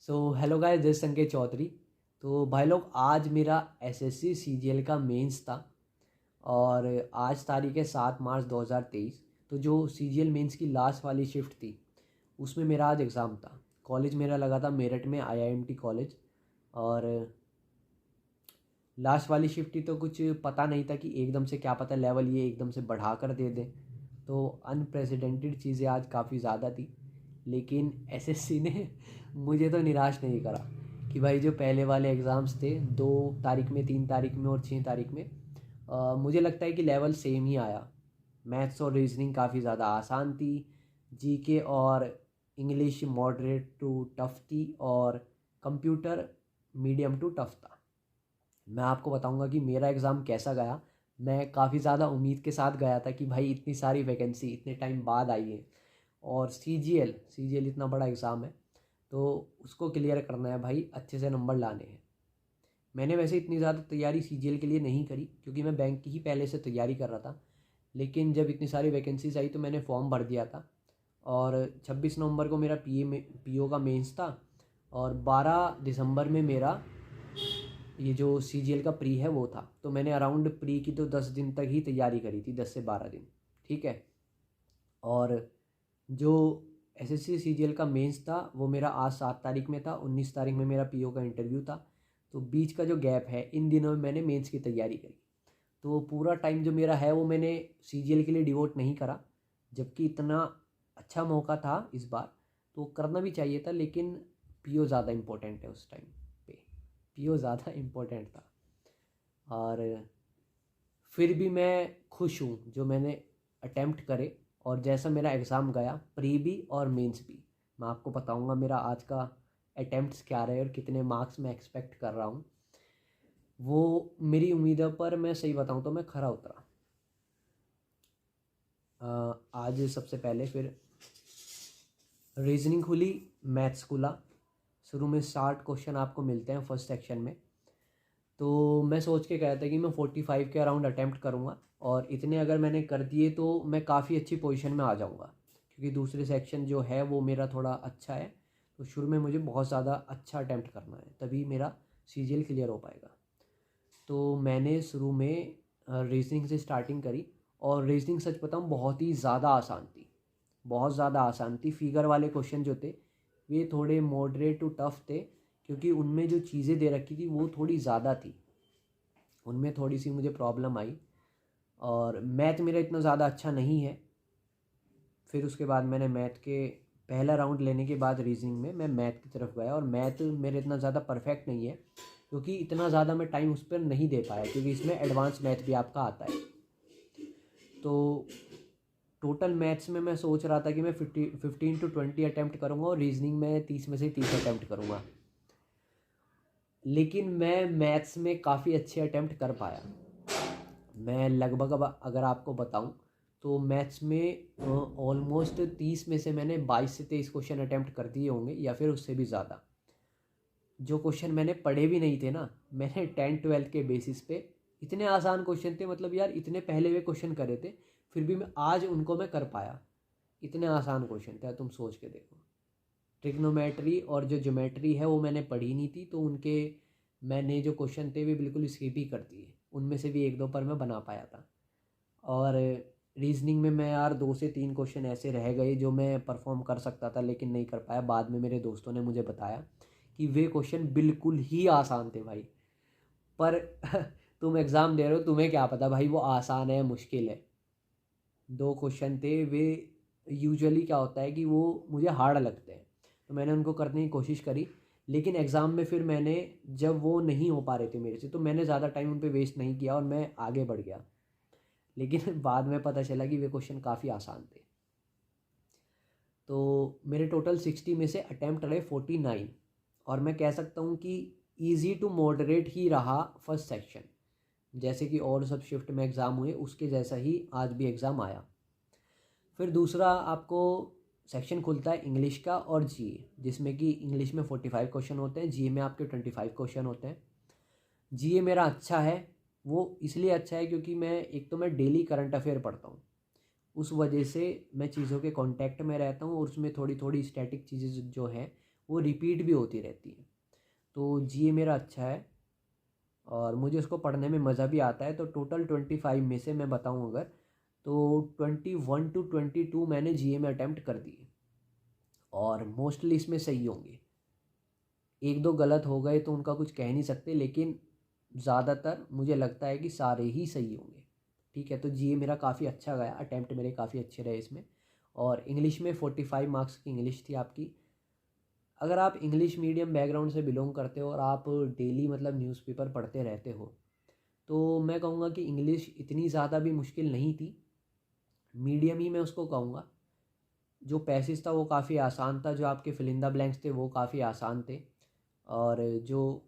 Hello guys, this संकेत चौधरी। तो भाई लोग, आज मेरा एसएससी सीजीएल का मेंस था और आज तारीख है 7 मार्च 2023। तो जो सीजीएल मेंस की लास्ट वाली शिफ्ट थी उसमें मेरा आज एग्ज़ाम था। कॉलेज मेरा लगा था मेरठ में आईआईएमटी कॉलेज। और लास्ट वाली शिफ्ट थी तो कुछ पता नहीं था कि एकदम से क्या पता लेवल ये एकदम से बढ़ा कर दे दें। तो अनप्रेसिडेंटेड चीज़ें आज काफ़ी ज़्यादा थी, लेकिन एसएससी ने मुझे तो निराश नहीं करा कि भाई जो पहले वाले एग्ज़ाम्स थे 2 तारीख में, 3 तारीख में और 6 तारीख में, मुझे लगता है कि लेवल सेम ही आया। मैथ्स और रीजनिंग काफ़ी ज़्यादा आसान थी, जीके और इंग्लिश मॉडरेट टू टफ थी, और कंप्यूटर मीडियम टू टफ था। मैं आपको बताऊंगा कि मेरा एग्ज़ाम कैसा गया। मैं काफ़ी ज़्यादा उम्मीद के साथ गया था कि भाई इतनी सारी वैकेंसी इतने टाइम बाद आई है और सीजीएल इतना बड़ा एग्ज़ाम है तो उसको क्लियर करना है भाई, अच्छे से नंबर लाने हैं। मैंने वैसे इतनी ज़्यादा तैयारी सीजीएल के लिए नहीं करी क्योंकि मैं बैंक की ही पहले से तैयारी कर रहा था, लेकिन जब इतनी सारी वैकेंसीज आई तो मैंने फॉर्म भर दिया था। और 26 नवंबर को मेरा पीओ का मेंस था और 12 दिसंबर में मेरा ये जो सीजीएल का प्री है वो था। तो मैंने अराउंड प्री की तो 10 दिन तक ही तैयारी करी थी, 10 से 12 दिन। ठीक है। और जो एसएससी सीजीएल का मेंस था वो मेरा आज 7 तारीख में था, 19 तारीख में मेरा पीओ का इंटरव्यू था। तो बीच का जो गैप है, इन दिनों में मैंने मेंस की तैयारी करी। तो पूरा टाइम जो मेरा है वो मैंने सीजीएल के लिए डिवोट नहीं करा, जबकि इतना अच्छा मौका था इस बार तो करना भी चाहिए था, लेकिन पीओ ज़्यादा इम्पोर्टेंट है उस टाइम पे। पीओ ज़्यादा इम्पोर्टेंट था। और फिर भी मैं खुश हूँ जो मैंने अटेम्प्ट करे और जैसा मेरा एग्ज़ाम गया, प्री भी और मेंस भी। मैं आपको बताऊँगा मेरा आज का अटेम्प्ट्स क्या रहे और कितने मार्क्स मैं एक्सपेक्ट कर रहा हूँ। वो मेरी उम्मीदों पर, मैं सही बताऊँ तो मैं खरा उतरा। आज सबसे पहले फिर रीजनिंग खुली, मैथ्स खुला। शुरू में 60 क्वेश्चन आपको मिलते हैं फर्स्ट सेक्शन में। तो मैं सोच के गया था कि मैं 45 के अराउंड अटैम्प्ट करूँगा और इतने अगर मैंने कर दिए तो मैं काफ़ी अच्छी पोजीशन में आ जाऊँगा, क्योंकि दूसरे सेक्शन जो है वो मेरा थोड़ा अच्छा है। तो शुरू में मुझे बहुत ज़्यादा अच्छा अटैम्प्ट करना है, तभी मेरा सीजीएल क्लियर हो पाएगा। तो मैंने शुरू में रीजनिंग से स्टार्टिंग करी और रीजनिंग सच बताऊँ बहुत ही ज़्यादा आसान थी, बहुत ज़्यादा आसान थी। फिगर वाले क्वेश्चन जो थे वे थोड़े मॉडरेट टू टफ थे, क्योंकि उनमें जो चीज़ें दे रखी थी वो थोड़ी ज़्यादा थी, उनमें थोड़ी सी मुझे प्रॉब्लम आई। और मैथ मेरा इतना ज़्यादा अच्छा नहीं है। फिर उसके बाद मैंने मैथ के पहला राउंड लेने के बाद रीजनिंग में मैं मैथ की तरफ गया, और मैथ मेरे इतना ज़्यादा परफेक्ट नहीं है क्योंकि इतना ज़्यादा मैं टाइम उस पर नहीं दे पाया, क्योंकि इसमें एडवांस मैथ भी आपका आता है। तो टोटल मैथ्स में मैं सोच रहा था कि मैं 15 to 20 अटैम्प्ट करूँगा और रीजनिंग में 30 में से 30 अटैम्प्ट करूँगा, लेकिन मैं मैथ्स में काफ़ी अच्छे अटैम्प्ट कर पाया। मैं लगभग, अब अगर आपको बताऊं तो मैथ्स में ऑलमोस्ट 30 में से मैंने 22 से 23 क्वेश्चन अटैम्प्ट कर दिए होंगे, या फिर उससे भी ज़्यादा। जो क्वेश्चन मैंने पढ़े भी नहीं थे ना, मैंने 10 12 के बेसिस पे, इतने आसान क्वेश्चन थे, मतलब यार इतने पहले वे क्वेश्चन करे थे, फिर भी मैं आज उनको मैं कर पाया। इतने आसान क्वेश्चन थे, तुम सोच के देखो। ट्रिग्नोमेट्री और जो ज्योमेट्री है वो मैंने पढ़ी नहीं थी, तो उनके मैंने जो क्वेश्चन थे वे बिल्कुल स्किप ही कर दिए। उनमें से भी 1 2 पर मैं बना पाया था। और रीजनिंग में मैं यार 2 से 3 क्वेश्चन ऐसे रह गए जो मैं परफॉर्म कर सकता था लेकिन नहीं कर पाया। बाद में मेरे दोस्तों ने मुझे बताया कि वे क्वेश्चन बिल्कुल ही आसान थे भाई। पर तुम एग्ज़ाम दे रहे हो, तुम्हें क्या पता भाई वो आसान है मुश्किल है। 2 क्वेश्चन थे वे, यूजुअली क्या होता है कि वो मुझे हार्ड लगते हैं, तो मैंने उनको करने की कोशिश करी। लेकिन एग्ज़ाम में फिर मैंने, जब वो नहीं हो पा रहे थे मेरे से, तो मैंने ज़्यादा टाइम उन पर वेस्ट नहीं किया और मैं आगे बढ़ गया। लेकिन बाद में पता चला कि वे क्वेश्चन काफ़ी आसान थे। तो मेरे टोटल 60 में से अटैम्प्ट रहे 49, और मैं कह सकता हूँ कि ईजी टू मॉडरेट ही रहा फर्स्ट सेक्शन। जैसे कि और सब शिफ्ट में एग्ज़ाम हुए उसके जैसा ही आज भी एग्ज़ाम आया। फिर दूसरा आपको सेक्शन खुलता है इंग्लिश का और जीए, जिसमें कि इंग्लिश में 45 क्वेश्चन होते हैं, जीए में आपके 25 क्वेश्चन होते हैं। जीए मेरा अच्छा है, वो इसलिए अच्छा है क्योंकि मैं, एक तो मैं डेली करंट अफेयर पढ़ता हूँ, उस वजह से मैं चीज़ों के कांटेक्ट में रहता हूँ और उसमें थोड़ी थोड़ी स्टैटिक चीज़ें जो हैं वो रिपीट भी होती रहती है। तो जीए मेरा अच्छा है और मुझे उसको पढ़ने में मज़ा भी आता है। तो टोटल 25 में से मैं बताऊं अगर, तो 21 to 22 मैंने जीए में अटैम्प्ट कर दिए और मोस्टली इसमें सही होंगे। एक दो गलत हो गए तो उनका कुछ कह नहीं सकते, लेकिन ज़्यादातर मुझे लगता है कि सारे ही सही होंगे। ठीक है, तो जीए मेरा काफ़ी अच्छा गया, अटैम्प्ट मेरे काफ़ी अच्छे रहे इसमें। और इंग्लिश में 45 मार्क्स की इंग्लिश थी आपकी। अगर आप इंग्लिश मीडियम बैकग्राउंड से बिलोंग करते हो और आप डेली मतलब न्यूज़पेपर पढ़ते रहते हो, तो मैं कहूँगा कि इंग्लिश इतनी ज़्यादा भी मुश्किल नहीं थी, मीडियम ही मैं उसको कहूँगा। जो पैसेज था वो काफ़ी आसान था, जो आपके फिल इन द ब्लैंक्स थे वो काफ़ी आसान थे, और जो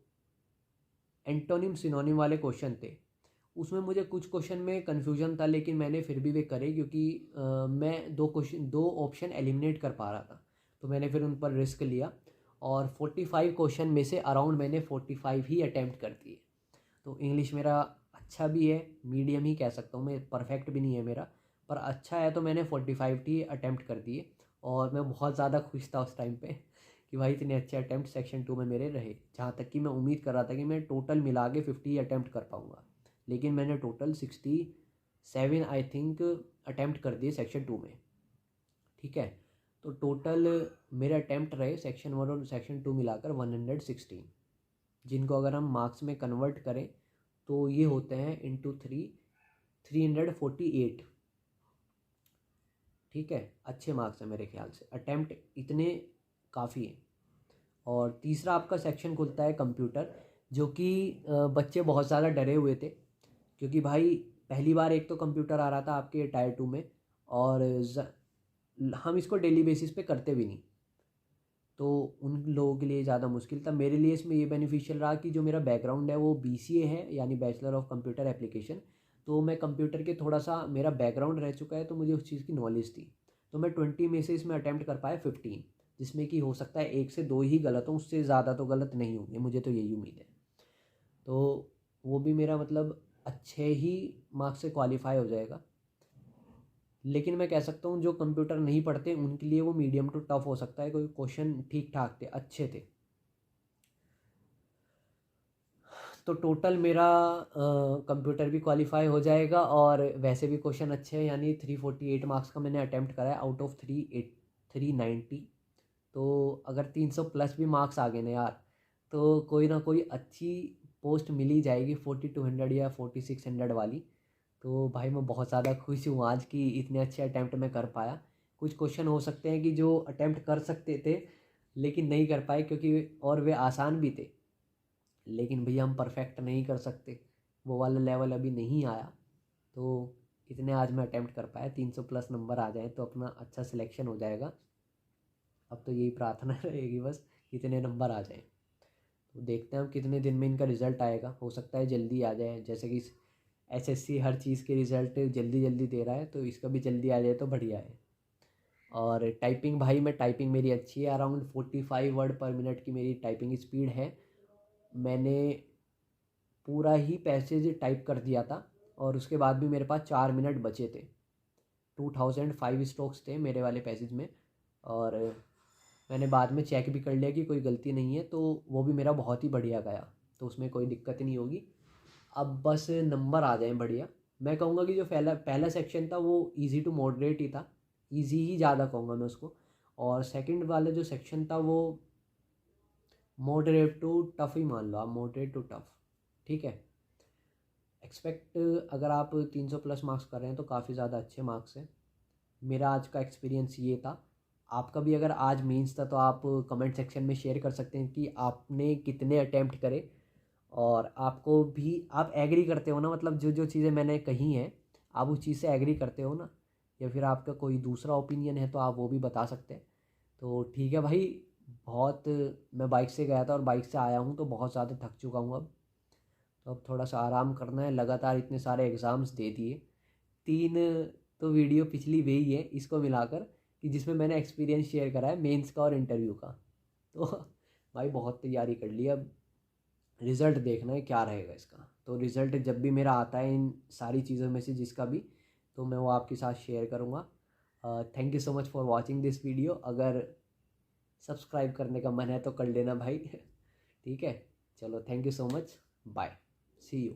एंटोनिम सिनोनिम वाले क्वेश्चन थे उसमें मुझे कुछ क्वेश्चन में कन्फ्यूजन था, लेकिन मैंने फिर भी वे करे, क्योंकि मैं दो ऑप्शन एलिमिनेट कर पा रहा था, तो मैंने फिर उन पर रिस्क लिया और 45 क्वेश्चन में से अराउंड मैंने 45 ही अटैम्प्ट कर दिए। तो इंग्लिश मेरा अच्छा भी है, मीडियम ही कह सकता हूँ मैं, परफेक्ट भी नहीं है मेरा, पर अच्छा है। तो मैंने 45 ही अटैम्प्ट कर दिए और मैं बहुत ज़्यादा खुश था उस टाइम पे कि भाई इतने अच्छे अटैम्प्ट सेक्शन 2 में मेरे रहे। जहाँ तक कि मैं उम्मीद कर रहा था कि मैं टोटल मिला के 50 अटैम्प्ट कर पाऊँगा, लेकिन मैंने टोटल 67 आई थिंक अटैम्प्ट कर दिए सेक्शन 2 में। ठीक है, तो टोटल मेरे अटैम्प्ट रहे सेक्शन 1 और सेक्शन 2 मिलाकर 116, जिनको अगर हम मार्क्स में कन्वर्ट करें तो ये होते हैं इंटू 348। ठीक है, अच्छे मार्क्स हैं मेरे ख्याल से, अटैम्प्ट इतने काफ़ी हैं। और तीसरा आपका सेक्शन खुलता है कंप्यूटर, जो कि बच्चे बहुत ज़्यादा डरे हुए थे, क्योंकि भाई पहली बार एक तो कंप्यूटर आ रहा था आपके टायर 2 में, और हम इसको डेली बेसिस पे करते भी नहीं, तो उन लोगों के लिए ज़्यादा मुश्किल था। मेरे लिए इसमें ये बेनिफिशियल रहा कि जो मेरा बैकग्राउंड है वो बीसीए है, यानी बैचलर ऑफ कंप्यूटर एप्लीकेशन। तो मैं कंप्यूटर के थोड़ा सा मेरा बैकग्राउंड रह चुका है, तो मुझे उस चीज़ की नॉलेज थी। तो मैं 20 में से इसमें अटैम्प्ट कर पाया 15, जिसमें कि हो सकता है 1 से 2 ही गलत हों, उससे ज़्यादा तो गलत नहीं होंगे, मुझे तो यही उम्मीद है। तो वो भी मेरा मतलब अच्छे ही मार्क्स से क्वालिफाई हो जाएगा। लेकिन मैं कह सकता हूँ जो कंप्यूटर नहीं पढ़ते उनके लिए वो मीडियम टू टफ हो सकता है, कोई क्वेश्चन ठीक ठाक थे, अच्छे थे। तो टोटल मेरा कंप्यूटर भी क्वालिफाई हो जाएगा और वैसे भी क्वेश्चन अच्छे हैं, यानी 348 मार्क्स का मैंने अटैम्प्ट करा है आउट ऑफ 390। तो अगर 300 प्लस भी मार्क्स आ गए ना यार, तो कोई ना कोई अच्छी पोस्ट मिल ही जाएगी 4200 या 4600 वाली। तो भाई मैं बहुत ज़्यादा खुश हूँ आज कि इतने अच्छे अटैम्प्ट मैं कर पाया। कुछ क्वेश्चन हो सकते हैं कि जो अटैम्प्ट कर सकते थे लेकिन नहीं कर पाए, क्योंकि और वे आसान भी थे, लेकिन भैया हम परफेक्ट नहीं कर सकते, वो वाला लेवल अभी नहीं आया। तो इतने आज मैं अटैम्प्ट कर पाया, 300 प्लस नंबर आ जाए तो अपना अच्छा सिलेक्शन हो जाएगा। अब तो यही प्रार्थना रहेगी बस, कितने नंबर आ जाएं। तो देखते हैं हम कितने दिन में इनका रिज़ल्ट आएगा, हो सकता है जल्दी आ जाए, जैसे कि एसएससी हर चीज़ के रिज़ल्ट जल्दी जल्दी दे रहा है, तो इसका भी जल्दी आ जाए तो बढ़िया है। और टाइपिंग भाई, मैं टाइपिंग मेरी अच्छी है, अराउंड 45 वर्ड पर मिनट की मेरी टाइपिंग स्पीड है। मैंने पूरा ही पैसेज टाइप कर दिया था और उसके बाद भी मेरे पास 4 मिनट बचे थे। 2005 स्ट्रोक्स थे मेरे वाले पैसेज में, और मैंने बाद में चेक भी कर लिया कि कोई गलती नहीं है, तो वो भी मेरा बहुत ही बढ़िया गया, तो उसमें कोई दिक्कत नहीं होगी। अब बस नंबर आ जाएं बढ़िया। मैं कहूँगा कि जो पहला पहला सेक्शन था वो इजी टू मॉडरेट ही था, इजी ही ज़्यादा कहूँगा मैं उसको, और सेकंड वाला जो सेक्शन था वो मॉडरेट टू टफ ही मान लो आप, मॉडरेट टू टफ। ठीक है, एक्सपेक्ट अगर आप 300 प्लस मार्क्स कर रहे हैं तो काफ़ी ज़्यादा अच्छे मार्क्स हैं। मेरा आज का एक्सपीरियंस ये था। आपका भी अगर आज मेंस था तो आप कमेंट सेक्शन में शेयर कर सकते हैं कि आपने कितने अटैम्प्ट करे, और आपको भी आप एग्री करते हो ना, मतलब जो जो चीज़ें मैंने कही हैं आप उस चीज़ से एग्री करते हो ना, या फिर आपका कोई दूसरा ओपिनियन है तो आप वो भी बता सकते हैं। तो ठीक है भाई, बहुत मैं बाइक से गया था और बाइक से आया हूँ तो बहुत ज़्यादा थक चुका हूँ अब, तो अब थोड़ा सा आराम करना है। लगातार इतने सारे एग्ज़ाम्स दे दिए, 3 तो वीडियो पिछली वे ही है इसको मिलाकर, कि जिसमें मैंने एक्सपीरियंस शेयर करा है मेंस का और इंटरव्यू का। तो भाई बहुत तैयारी कर ली, अब रिज़ल्ट देखना है क्या रहेगा इसका। तो रिज़ल्ट जब भी मेरा आता है इन सारी चीज़ों में से जिसका भी, तो मैं वो आपके साथ शेयर करूँगा। Thank you so much for watching this video. अगर सब्सक्राइब करने का मन है तो कर लेना भाई। ठीक है, चलो, thank you so much, bye, see you.